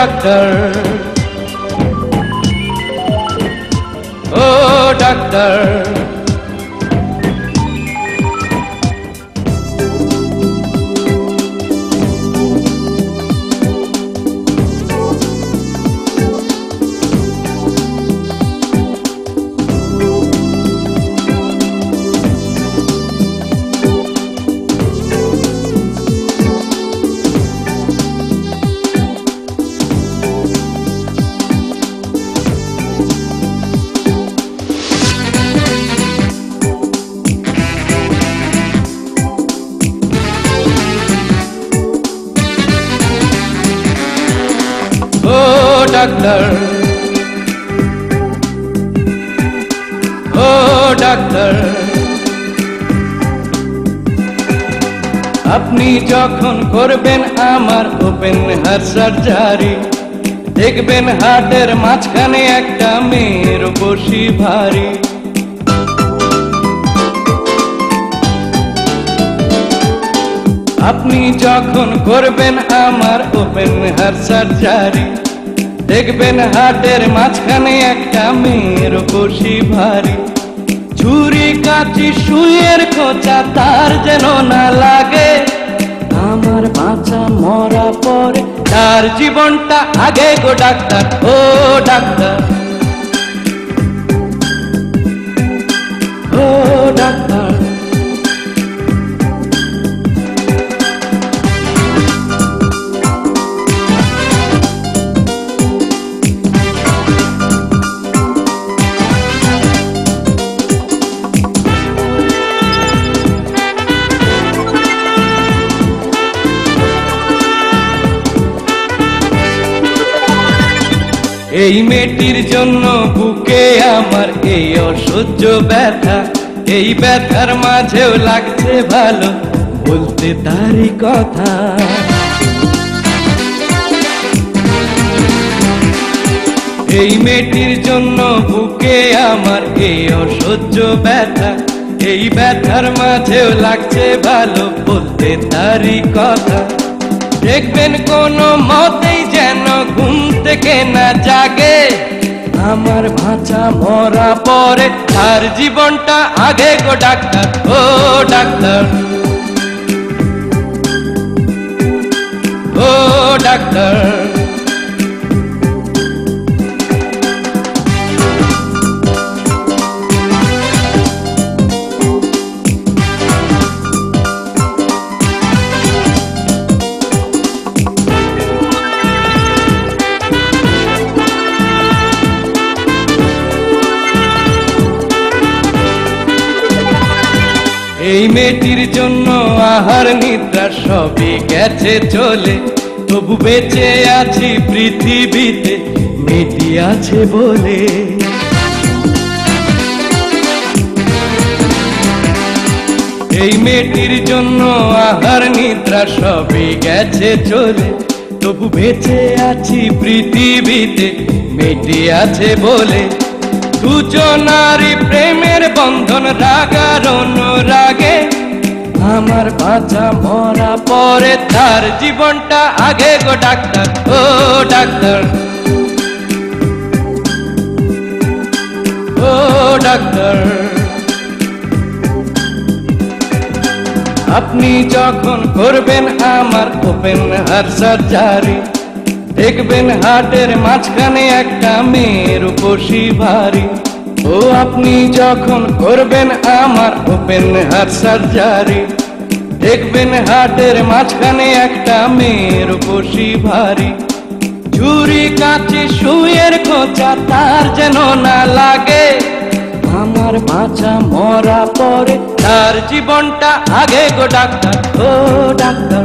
Doctor, ও doctor. ও doctor, ও doctor. আপনি যখন করবেন আমার ওপেন হার্ট সার্জারি, দেখবেন হার্টের মাঝখানে একটা মেয়ের বসি ভারী। আপনি যখন করবেন আমার ওপেন হার্ট সার্জারি, দেখবেন হার্টের মাঝখানে একটা মেয়ের বসি ভারী। ছুরি কাঁচি সুইয়ের খোঁচা তার যেন না লাগে, আমার বাঁচা মরা পরে তার জীবনটা আগে গো ডাক্তার, ও ডাক্তার, ও ডাক্তার। এই মেয়েটির জন্য বুকে আমার এই অসহ্য ব্যথা, এই ব্যথার মাঝেও লাগছে ভালো বলতে তারই কথা। এই মেয়েটির জন্য বুকে আমার এই অসহ্য ব্যথা, এই ব্যথার মাঝেও লাগছে ভালো বলতে তারই কথা। দেখবেন কোনো মতেই যেন ঘুম থেকে না জাগে, আমার বাঁচা মরা পরে তার জীবনটা আগে গো ডাক্তার, ও ডাক্তার, ও ডাক্তার। এই মেয়েটির জন্য আহার নিদ্রা সবই গেছে চলে, তবু বেঁচে আছি পৃথিবীতে মেয়েটি আছে বলে। এই মেয়েটির জন্য আহার নিদ্রা সবই গেছে চলে, তবু বেঁচে আছি পৃথিবীতে মেয়েটি আছে বলে। দুজনারই প্রেমের বন্ধন রাগার অনুরাগে, আমার বাঁচা মরা পরে তার জীবনটা আগে গো ডাক্তার, ও ডাক্তার, ও ডাক্তার। আপনি যখন করবেন আমার ওপেন হার্ট সার্জারি, দেখবেন হার্টের মাঝখানে একটা মেয়ের বসি ভারী। ও আপনি যখন করবেন আমার ওপেন হার্ট সার্জারি, দেখবেন হার্টের মাঝখানে একটা মেয়ের বসি ভারী। ছুরি কাঁচি সুইয়ের খোঁচা তার যেন না লাগে, আমার বাঁচা মরা পরে তার জীবনটা আগে গো ডাক্তার, ও ডাক্তার।